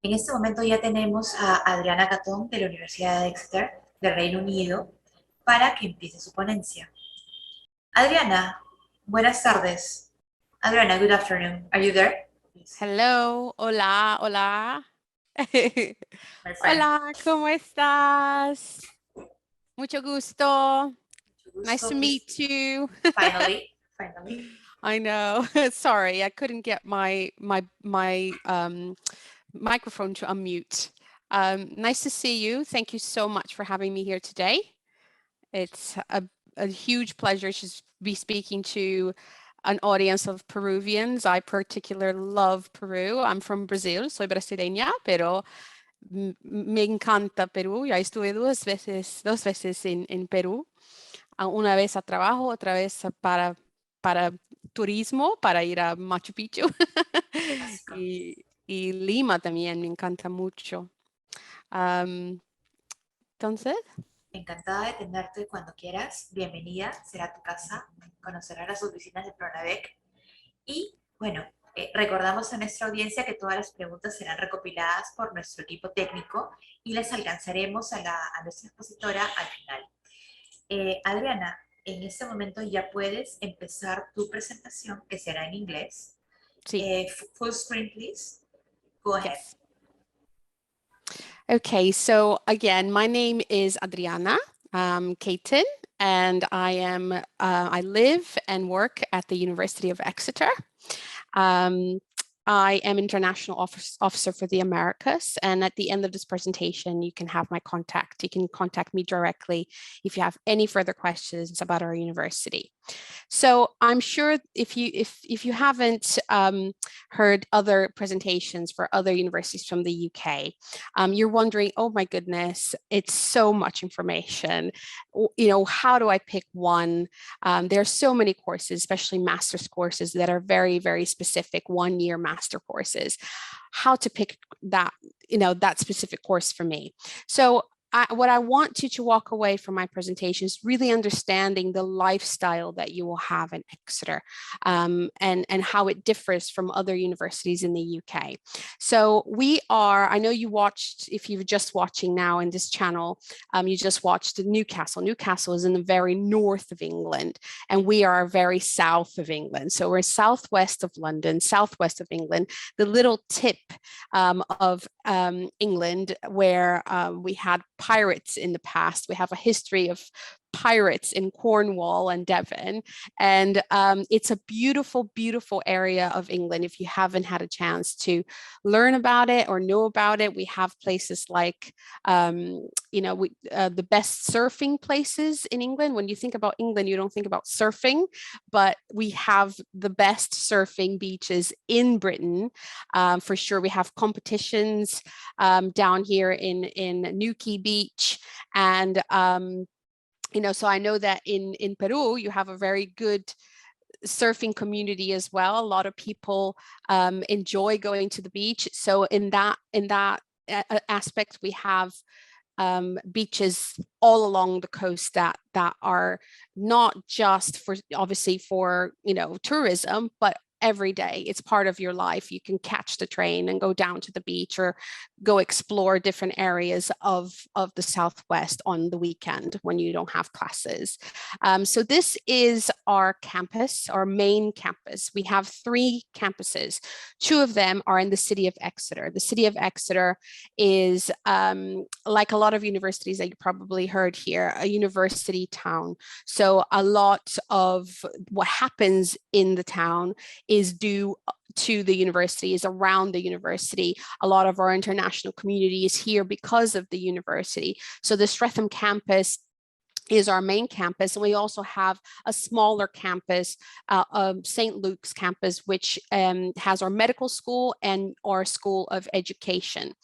En este momento ya tenemos a Adriana Catón de la Universidad de Exeter, del Reino Unido, para que empiece su ponencia. Adriana, buenas tardes. Adriana, good afternoon. Are you there? Please, Hello, hola, hola. my friend. Hola, ¿cómo estás? Mucho gusto. Mucho Nice gusto. to Please, meet you. finally. I know. Sorry, I couldn't get my microphone to unmute. Nice to see you. Thank you so much for having me here today. It's a huge pleasure to be speaking to an audience of Peruvians. I particularly love Peru. I'm from Brazil, soy brasileña, pero me encanta Perú. Ya estuve dos veces en Perú. Una vez a trabajo, otra vez para turismo, para ir a Machu Picchu. Básico. Y Lima también me encanta mucho. Am, entonces, Encantada de tenerte cuando quieras. Bienvenida, será tu casa. Conocerás las oficinas de Pronabec. Y bueno, recordamos a nuestra audiencia que todas las preguntas serán recopiladas por nuestro equipo técnico y las alcanzaremos a nuestra expositora al final. Adriana, en este momento ya puedes empezar tu presentación, que será en inglés. sí, Full screen, please. Go ahead. yes. Okay, so again, my name is Adriana Caton, and I live and work at the University of Exeter. Um, I am International Officer for the Americas, and at the end of this presentation, you can have my contact. You can contact me directly if you have any further questions about our university. So I'm sure if you haven't heard other presentations for other universities from the UK, you're wondering, oh my goodness, it's so much information. You know, how do I pick one? There are so many courses, especially master's courses that are very, very specific, 1-year master courses. How to pick that, that specific course for me. So what I want you to walk away from my presentation is really understanding the lifestyle that you will have in Exeter and how it differs from other universities in the UK. So I know you watched, if you're just watching now in this channel, you just watched Newcastle. Newcastle is in the very north of England, and we are very south of England. So we're southwest of London, southwest of England, the little tip of England where we had pirates in the past. We have a history of pirates in Cornwall and Devon. And it's a beautiful, beautiful area of England. If you haven't had a chance to learn about it or know about it, we have places like, the best surfing places in England. When you think about England, you don't think about surfing, but we have the best surfing beaches in Britain. For sure, we have competitions down here in Newquay Beach. And so I know that in Peru, you have a very good surfing community as well. A lot of people enjoy going to the beach. So in that aspect, we have beaches all along the coast that are not just for, obviously, for tourism, but every day. It's part of your life. You can catch the train and go down to the beach or go explore different areas of the Southwest on the weekend when you don't have classes. So this is our campus, our main campus. We have 3 campuses. 2 of them are in the city of Exeter. The city of Exeter is, like a lot of universities that you probably heard here, a university town. So a lot of what happens in the town is due to the university, is around the university. A lot of our international community is here because of the university. So the Streatham campus is our main campus, and we also have a smaller campus, St. Luke's campus, which has our medical school and our school of education.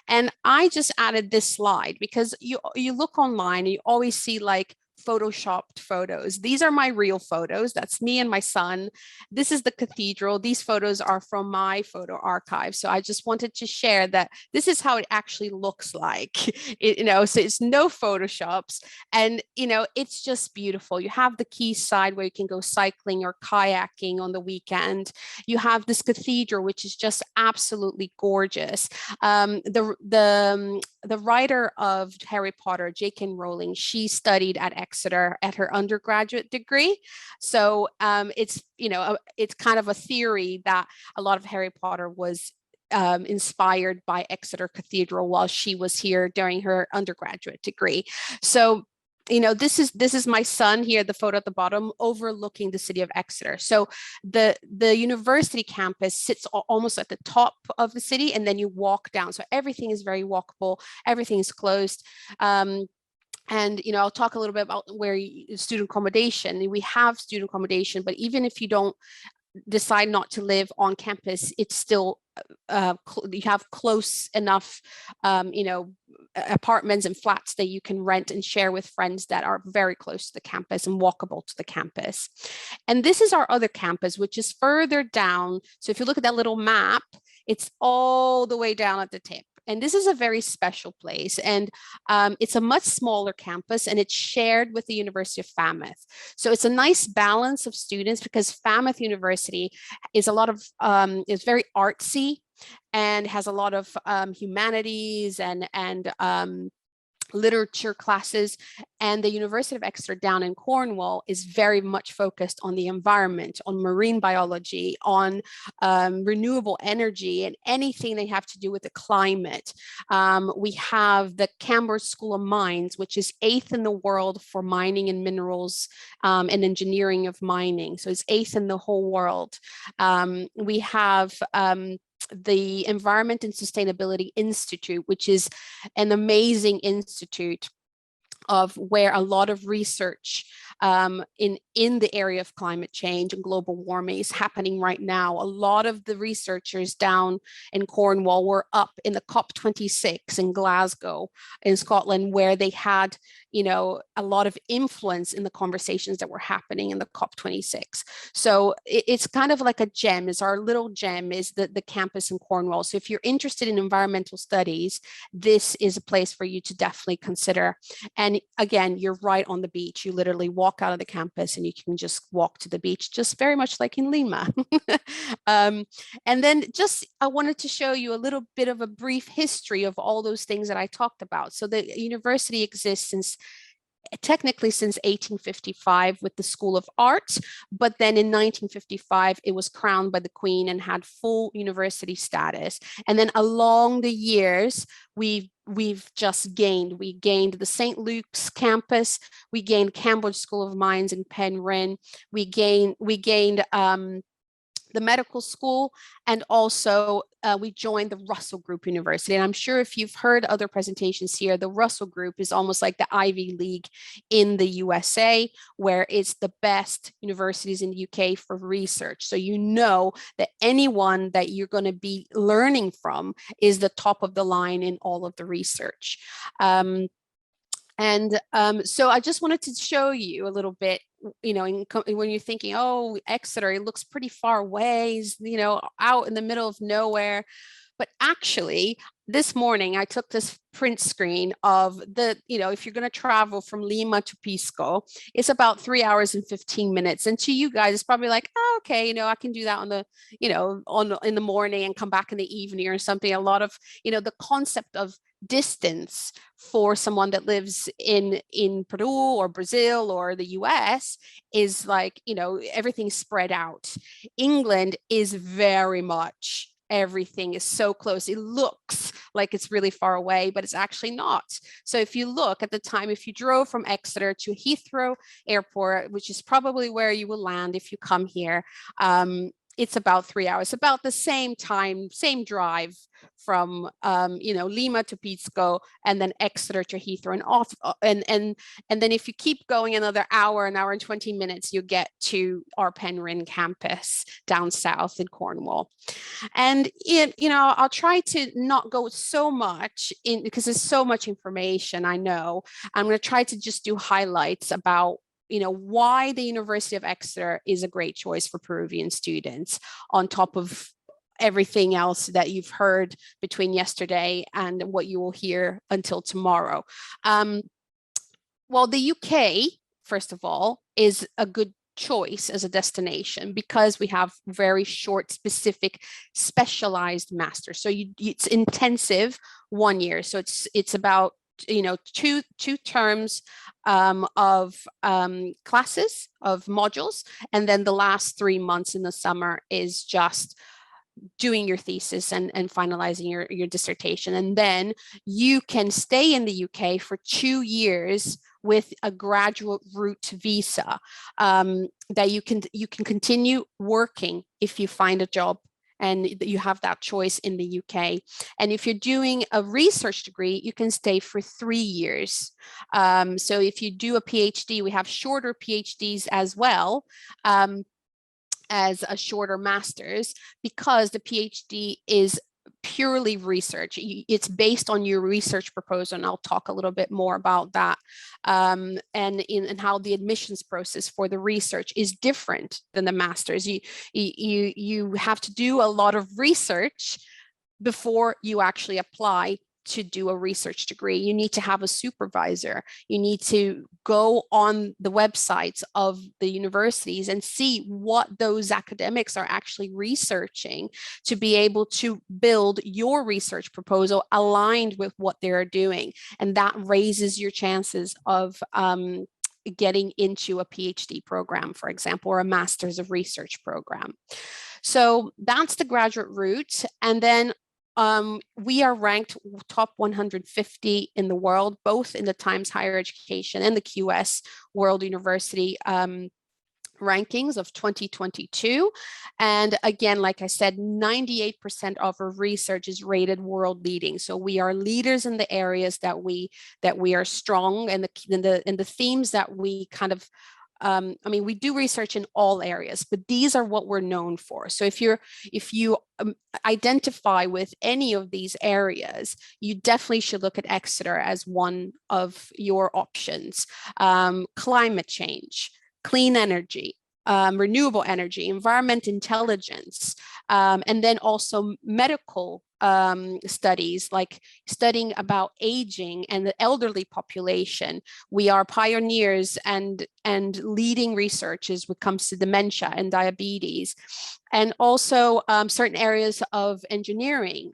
And I just added this slide because you look online and you always see like photoshopped photos. These are my real photos. That's me and my son. This is the cathedral. These photos are from my photo archive. So I just wanted to share that this is how it actually looks like. So it's no photoshops, and it's just beautiful. You have the quayside where you can go cycling or kayaking on the weekend. You have this cathedral, which is just absolutely gorgeous. The writer of Harry Potter, J.K. Rowling, she studied at Exeter at her undergraduate degree. So it's kind of a theory that a lot of Harry Potter was inspired by Exeter Cathedral while she was here during her undergraduate degree. So this is my son here, the photo at the bottom, overlooking the city of Exeter. So the university campus sits almost at the top of the city, and then you walk down. So everything is very walkable. Everything is closed. And I'll talk a little bit about where student accommodation. We have student accommodation, but even if you don't decide not to live on campus, it's still you have close enough apartments and flats that you can rent and share with friends that are very close to the campus and walkable to the campus. And this is our other campus, which is further down. So if you look at that little map, it's all the way down at the tip. And this is a very special place, and it's a much smaller campus, and it's shared with the University of Falmouth. So it's a nice balance of students, because Falmouth University is is very artsy and has a lot of humanities and literature classes, and the University of Exeter down in Cornwall is very much focused on the environment, on marine biology, on renewable energy, and anything they have to do with the climate. We have the Cambridge School of Mines, which is 8th in the world for mining and minerals and engineering of mining. So it's 8th in the whole world. We have the Environment and Sustainability Institute, which is an amazing institute of where a lot of research in the area of climate change and global warming is happening right now. A lot of the researchers down in Cornwall were up in the COP26 in Glasgow in Scotland, where they had a lot of influence in the conversations that were happening in the COP26. So it's kind of like a gem. Is our little gem is the campus in Cornwall. So if you're interested in environmental studies, this is a place for you to definitely consider. And again, you're right on the beach. You literally walk out of the campus and you can just walk to the beach, just very much like in Lima. And then I wanted to show you a little bit of a brief history of all those things that I talked about. So the university exists technically since 1855 with the School of Arts, but then in 1955 it was crowned by the Queen and had full university status. And then along the years we gained the St. Luke's campus, we gained Cambridge School of Mines in Penryn, we gained the medical school, and also we joined the Russell Group University. And I'm sure if you've heard other presentations here, the Russell Group is almost like the Ivy League in the USA, where it's the best universities in the UK for research. So that anyone that you're going to be learning from is the top of the line in all of the research. So I just wanted to show you a little bit, when you're thinking, oh, Exeter, it looks pretty far away, out in the middle of nowhere. But actually, this morning, I took this print screen of if you're going to travel from Lima to Pisco, it's about 3 hours and 15 minutes. And to you guys, it's probably like, oh, okay, I can do that in the morning and come back in the evening or something. A lot of, the concept of distance for someone that lives in Peru or Brazil or the US is like, everything's spread out. England is very much, everything is so close. It looks like it's really far away, but it's actually not. So if you look at the time, if you drove from Exeter to Heathrow Airport, which is probably where you will land if you come here, it's about 3 hours, about the same time, same drive from Lima to Pisco, and then Exeter to Heathrow, and off, and then if you keep going another hour, an hour and 20 minutes, you get to our Penryn campus down south in Cornwall. And I'll try to not go so much in, because there's so much information. I know I'm going to try to just do highlights about why the University of Exeter is a great choice for Peruvian students, on top of everything else that you've heard between yesterday and what you will hear until tomorrow. Well, the UK, first of all, is a good choice as a destination because we have very short, specific, specialized masters. So it's intensive 1 year. So it's about two terms of classes, of modules, and then the last 3 months in the summer is just doing your thesis and finalizing your dissertation. And then you can stay in the UK for 2 years with a graduate route visa, that you can continue working if you find a job, and you have that choice in the UK. And if you're doing a research degree, you can stay for 3 years. So if you do a PhD, we have shorter PhDs as well, as a shorter master's, because the PhD is purely research. It's based on your research proposal, and I'll talk a little bit more about that, and how the admissions process for the research is different than the master's. You have to do a lot of research before you actually apply to do a research degree. You need to have a supervisor. You need to go on the websites of the universities and see what those academics are actually researching, to be able to build your research proposal aligned with what they're doing. And that raises your chances of getting into a PhD program, for example, or a Master's of Research program. So that's the graduate route. And then we are ranked top 150 in the world, both in the Times Higher Education and the QS World University rankings of 2022. And again, like I said, 98% of our research is rated world leading. So we are leaders in the areas that we are strong, and the themes that we kind of we do research in all areas, but these are what we're known for. So if you identify with any of these areas, you definitely should look at Exeter as one of your options. Climate change, clean energy, renewable energy, environment intelligence, and then also medical studies, like studying about aging and the elderly population. We are pioneers and leading researchers when it comes to dementia and diabetes. And also certain areas of engineering,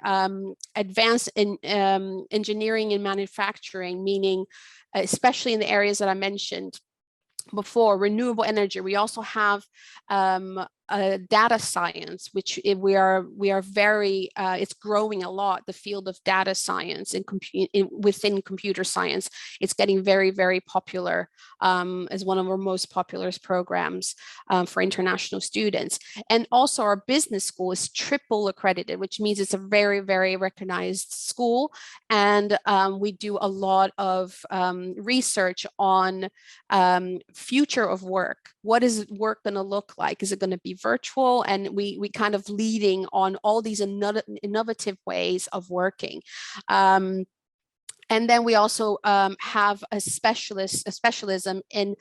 advanced in engineering and manufacturing, meaning especially in the areas that I mentioned before, renewable energy. We also have data science, which we are very, it's growing a lot. The field of data science within computer science, it's getting very, very popular as one of our most popular programs for international students. And also our business school is triple accredited, which means it's a very, very recognized school. And we do a lot of research on future of work. What is work going to look like? Is it going to be virtual? And we kind of leading on all these innovative ways of working. And then we also have a specialism in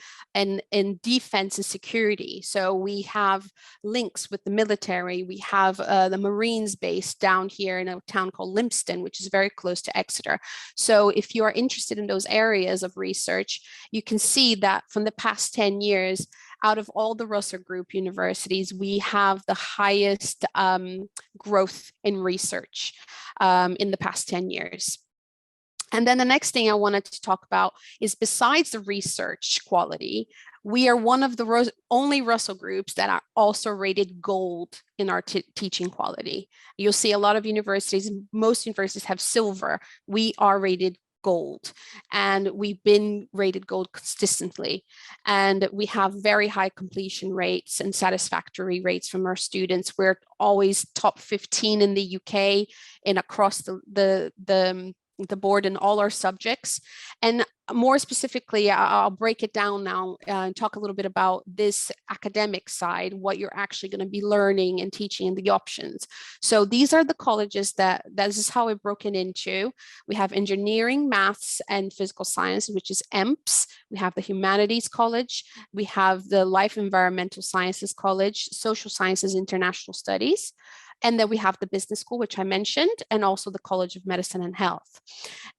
defense and security. So we have links with the military. We have the Marines base down here in a town called Lympston, which is very close to Exeter. So if you are interested in those areas of research, you can see that from the past 10 years, out of all the Russell Group universities, we have the highest growth in research in the past 10 years. And then the next thing I wanted to talk about is, besides the research quality, we are one of the only Russell Groups that are also rated gold in our teaching quality. You'll see a lot of universities, most universities have silver. We are rated gold, and we've been rated gold consistently, and we have very high completion rates and satisfactory rates from our students. We're always top 15 in the UK and across the board in all our subjects. And more specifically, I'll break it down now and talk a little bit about this academic side, what you're actually going to be learning and teaching, and the options. So these are the colleges that this is how we're broken into. We have engineering, maths, and physical science, which is EMPS. We have the Humanities College. We have the Life Environmental Sciences College, Social Sciences, International Studies. And then we have the business school, which I mentioned, and also the College of Medicine and Health.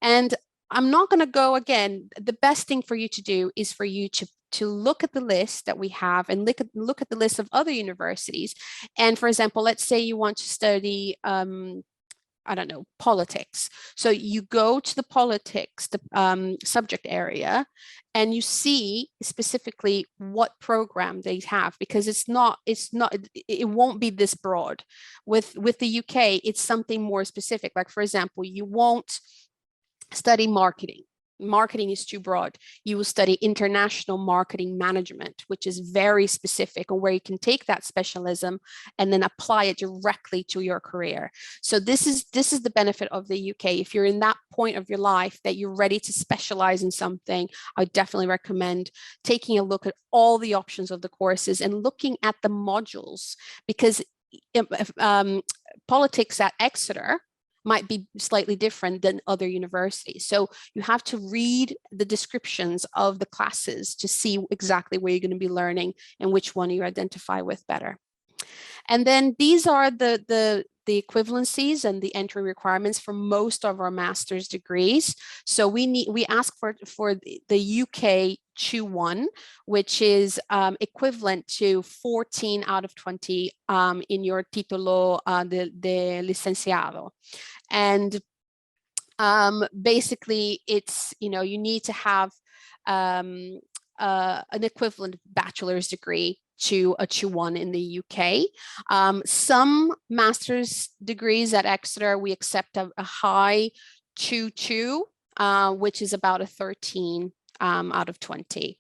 And I'm not going to go again. The best thing for you to do is for you to look at the list that we have and look at the list of other universities. And for example, let's say you want to study I don't know, politics. So you go to the politics, the subject area, and you see specifically what program they have, because it won't be this broad. With the UK, it's something more specific. Like, for example, you won't study marketing. Marketing is too broad. You will study international marketing management, which is very specific, and where you can take that specialism and then apply it directly to your career. So this is the benefit of the UK. If you're in that point of your life that you're ready to specialize in something, I definitely recommend taking a look at all the options of the courses and looking at the modules, because politics at Exeter might be slightly different than other universities. So you have to read the descriptions of the classes to see exactly where you're going to be learning and which one you identify with better. And then these are the equivalencies and the entry requirements for most of our master's degrees. So we ask for the UK 2-1, which is equivalent to 14 out of 20 in your título de licenciado. And basically, it's, you need to have an equivalent bachelor's degree to a 2-1 in the UK. Some master's degrees at Exeter, we accept a high 2-2, which is about a 13 out of 20.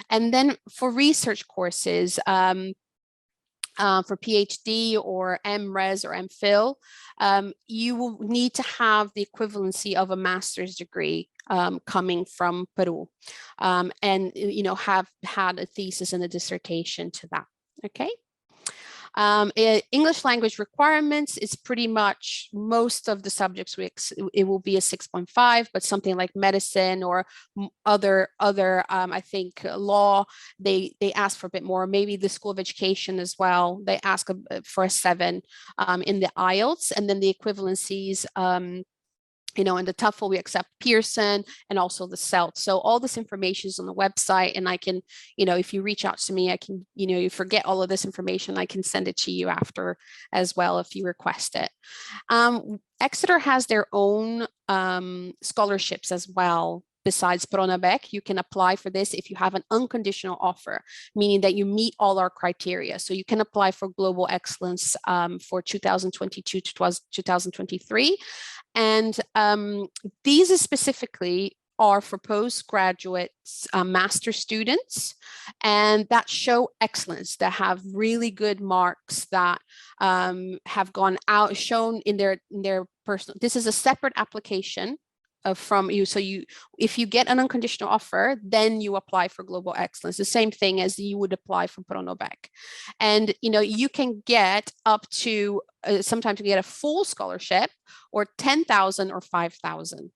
And then for research courses, for PhD or MRes or MPhil, you will need to have the equivalency of a master's degree coming from Peru, and have had a thesis and a dissertation to that. Okay. English language requirements is pretty much most of the subjects it will be a 6.5, but something like medicine or other I think law, they ask for a bit more. Maybe the School of Education as well, they ask for a 7 in the IELTS, and then the equivalencies. In the TOEFL, we accept Pearson and also the CELT. So all this information is on the website, and I can, if you reach out to me, I can, you forget all of this information, I can send it to you after as well if you request it. Exeter has their own scholarships as well. Besides Pronabec, you can apply for this if you have an unconditional offer, meaning that you meet all our criteria. So you can apply for Global Excellence for 2022 to 2023. And these specifically are for postgraduate master students, and that show excellence, that have really good marks, that have gone out, shown in their personal. This is a separate application from you. So if you get an unconditional offer, then you apply for Global Excellence, the same thing as you would apply for Pronabec. And you can get up to sometimes you get a full scholarship, or 10,000 or 5,000.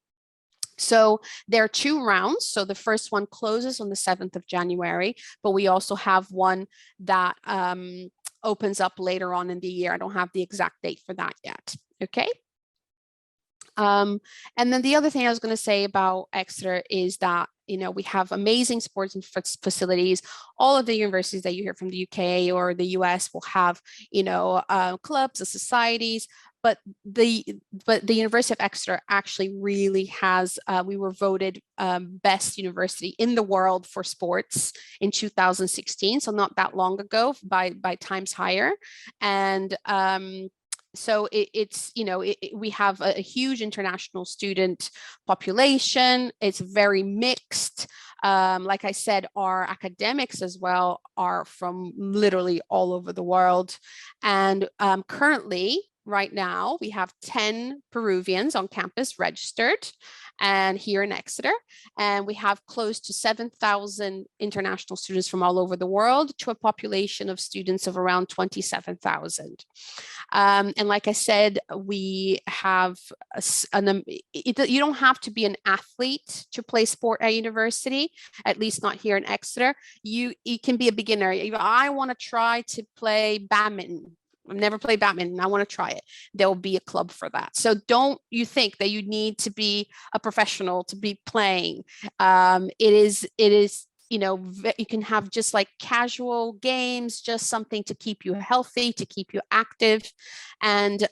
So there are 2 rounds. So the first one closes on the 7th of January, but we also have one that opens up later on in the year. I don't have the exact date for that yet. Okay. And then the other thing I was going to say about Exeter is that, we have amazing sports and facilities. All of the universities that you hear from the UK or the US will have, clubs and societies. But the University of Exeter actually really has, we were voted best university in the world for sports in 2016, so not that long ago, by Times Higher. And So it's, you know, we have a huge international student population. It's very mixed. Like I said, our academics as well are from literally all over the world. And currently, right now, we have 10 Peruvians on campus registered and here in Exeter. And we have close to 7,000 international students from all over the world to a population of students of around 27,000. And like I said, we have you don't have to be an athlete to play sport at university, at least not here in Exeter. You can be a beginner. I want to try to play badminton. I've never played badminton. I want to try it. There will be a club for that. So don't you think that you need to be a professional to be playing. It is, you know, you can have just like casual games, just something to keep you healthy, to keep you active. And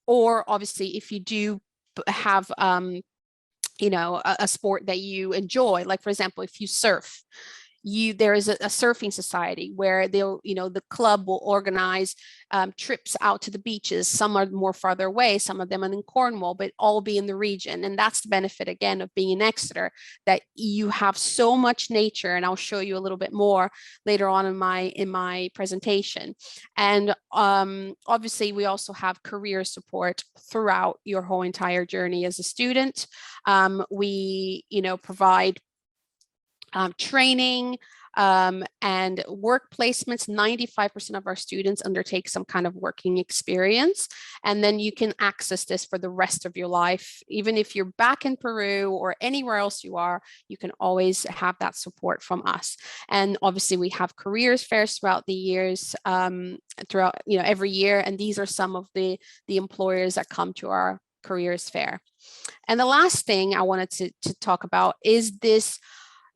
or obviously if you do have you know, a sport that you enjoy, like for example, if you surf, there is a surfing society where they'll, you know, the club will organize trips out to the beaches. Some are more farther away, some of them are in Cornwall, but all be in the region. And that's the benefit again of being in Exeter, that you have so much nature, and I'll show you a little bit more later on in my presentation. And obviously we also have career support throughout your whole entire journey as a student. We, you know, provide training and work placements. 95% of our students undertake some kind of working experience. And then you can access this for the rest of your life. Even if you're back in Peru or anywhere else you are, you can always have that support from us. And obviously we have careers fairs throughout the years, throughout, you know, every year. And these are some of the employers that come to our careers fair. And the last thing I wanted to talk about is this,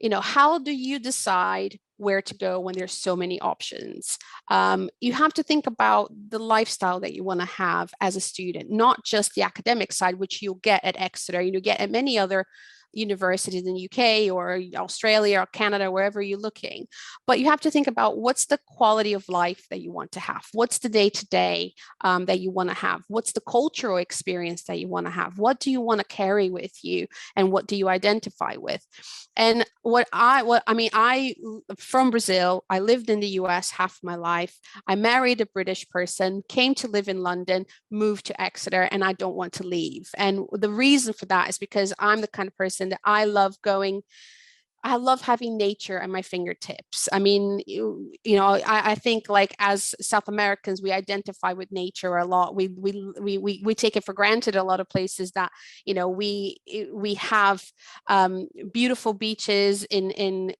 you know, how do you decide where to go when there's so many options? You have to think about the lifestyle that you want to have as a student, not just the academic side, which you'll get at Exeter, you get at many other universities in the UK or Australia or Canada, wherever you're looking. But you have to think about what's the quality of life that you want to have? What's the day-to-day that you want to have? What's the cultural experience that you want to have? What do you want to carry with you? And what do you identify with? And I from Brazil, I lived in the US half my life. I married a British person, came to live in London, moved to Exeter, and I don't want to leave. And the reason for that is because I'm the kind of person that I love having nature at my fingertips. I mean, I think like as South Americans, we identify with nature a lot. We take it for granted a lot of places that, you know, we have beautiful beaches in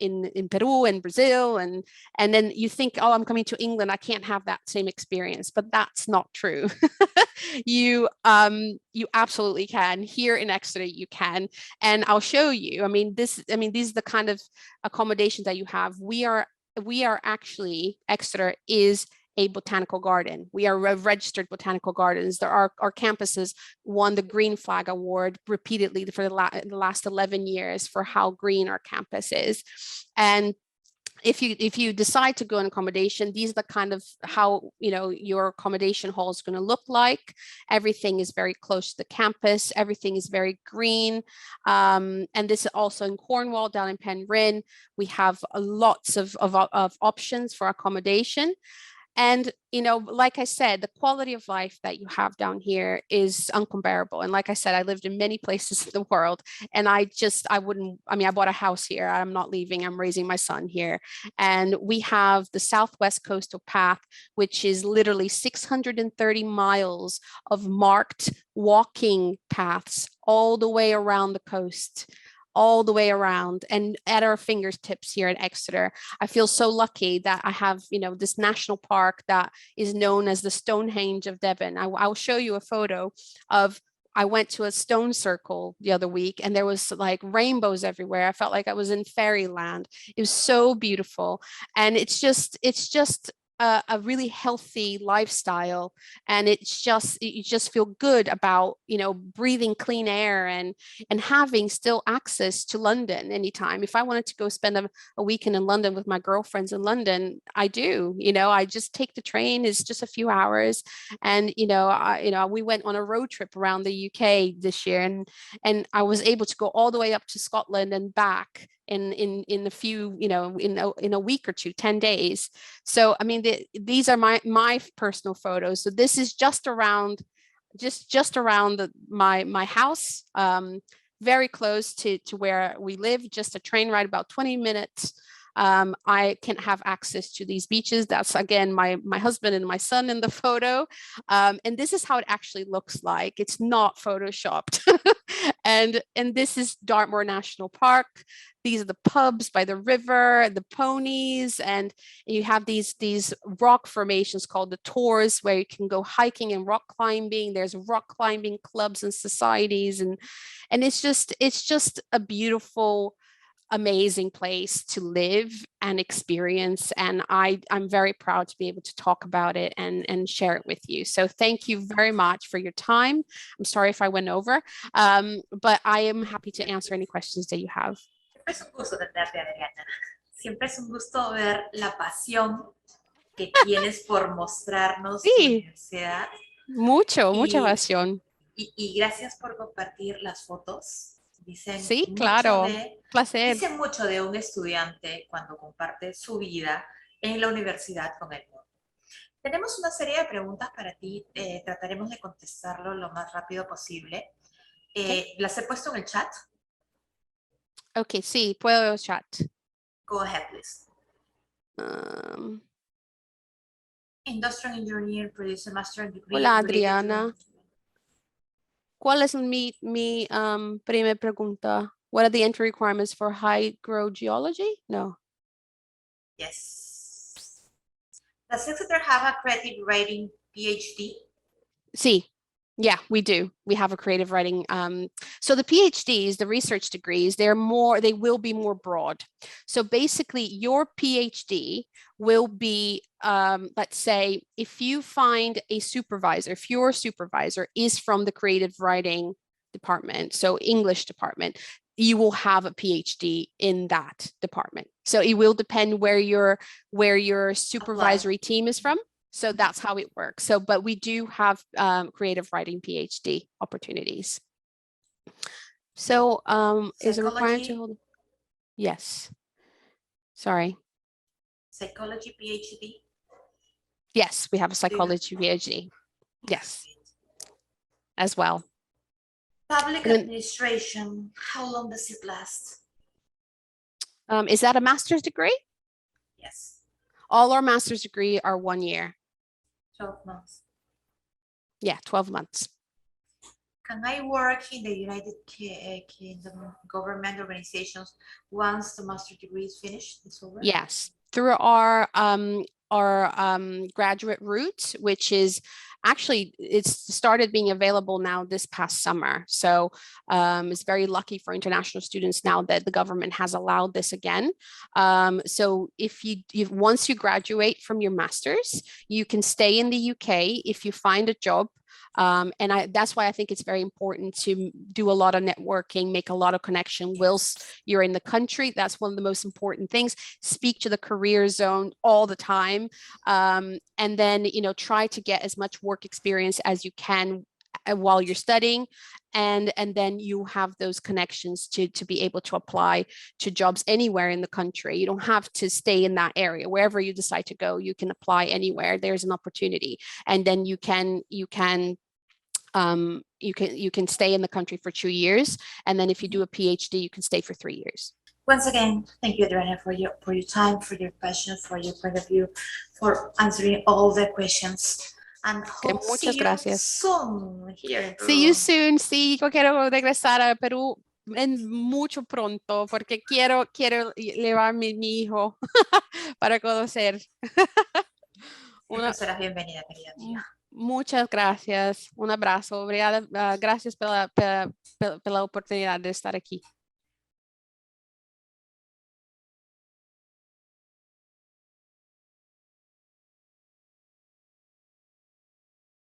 Peru and Brazil, and then you think, oh, I'm coming to England, I can't have that same experience, but that's not true. You absolutely can. Here in Exeter, you can, and I'll show you. These are the kind of accommodations that you have. We are actually, Exeter is a botanical garden. We are a registered botanical gardens. Our campuses won the Green Flag Award repeatedly for the last 11 years for how green our campus is. And if you decide to go in accommodation, these are the kind of how, you know, your accommodation hall is going to look like. Everything is very close to the campus. Everything is very green. And this is also in Cornwall, down in Penryn. We have lots of options for accommodation. And, you know, like I said, the quality of life that you have down here is uncomparable. And like I said, I lived in many places in the world, and I bought a house here. I'm not leaving. I'm raising my son here. And we have the Southwest Coastal Path, which is literally 630 miles of marked walking paths all the way around the coast, all the way around and at our fingertips here in Exeter. I feel so lucky that I have, you know, this national park that is known as the Stonehenge of Devon. I'll show you a photo of, I went to a stone circle the other week and there was like rainbows everywhere. I felt like I was in fairyland. It was so beautiful. And it's just a really healthy lifestyle, and it's just, you just feel good about, you know, breathing clean air and having still access to London anytime. If I wanted to go spend a weekend in London with my girlfriends in London, I do. You know, I just take the train. It's just a few hours, and we went on a road trip around the UK this year, and I was able to go all the way up to Scotland and back in a few, in a week or two, 10 days. So I mean, these are my personal photos. So this is just around my house, very close to where we live, just a train ride, about 20 minutes. I can have access to these beaches. That's again my husband and my son in the photo, and this is how it actually looks like. It's not photoshopped. and this is Dartmoor National Park. These are the pubs by the river, the ponies, and you have these rock formations called the tours, where you can go hiking and rock climbing. There's rock climbing clubs and societies, and it's just a beautiful, amazing place to live and experience. And I'm very proud to be able to talk about it and share it with you. So thank you very much for your time. I'm sorry if I went over, but I am happy to answer any questions that you have. Es un gusto tenerte, Adriana. Siempre es un gusto ver la pasión que tienes por mostrarnos tu Sí, universidad. mucha Y, pasión. y gracias por compartir las fotos. Sí, claro, placer. Dicen mucho de un estudiante cuando comparte su vida en la universidad con el mundo. Tenemos una serie de preguntas para ti. Trataremos de contestarlo lo más rápido posible. Okay. Las he puesto en el chat. Ok, sí, puedo chat. Go ahead, please. Industrial engineer produce a master degree. Hola, Adriana. ¿Cuál es mi primera pregunta? What are the entry requirements for hydrogeology? No. Yes. Does Exeter have a creative writing PhD? Sí. Yeah, we do. We have a creative writing. So the PhDs, the research degrees, they will be more broad. So basically your PhD will be, let's say, if you find a supervisor, if your supervisor is from the creative writing department, so English department, you will have a PhD in that department. So it will depend where your supervisory team is from. So that's how it works. So, but we do have creative writing PhD opportunities. So, is it required to hold? Yes. Sorry. Psychology PhD? Yes, we have a psychology PhD. Yes, as well. Public administration, how long does it last? Is that a master's degree? Yes. All our master's degree are 1 year. 12 months. Yeah, 12 months. Can I work in the United Kingdom government organizations once the master degree is finished? It's over? Yes, through our graduate route, which is actually, it's started being available now this past summer. So it's very lucky for international students now that the government has allowed this again. So if once you graduate from your master's, you can stay in the UK if you find a job. And that's why I think it's very important to do a lot of networking, make a lot of connection whilst you're in the country. That's one of the most important things. Speak to the career zone all the time, and then try to get as much work experience as you can while you're studying, and then you have those connections to be able to apply to jobs anywhere in the country. You don't have to stay in that area. Wherever you decide to go, you can apply anywhere. There's an opportunity, and then you can stay in the country for 2 years, and then if you do a PhD, you can stay for 3 years. Once again, thank you, Adriana, for your time, for your passion, for your point of view, for answering all the questions. And hope to see you soon here in Peru. See you soon. Sí, yo quiero regresar a Perú mucho pronto porque quiero llevar mi hijo para conocer. Siempre serás bienvenida, querida amiga. Muchas gracias. Un abrazo. Obrigada. Gracias pela oportunidad de estar aquí.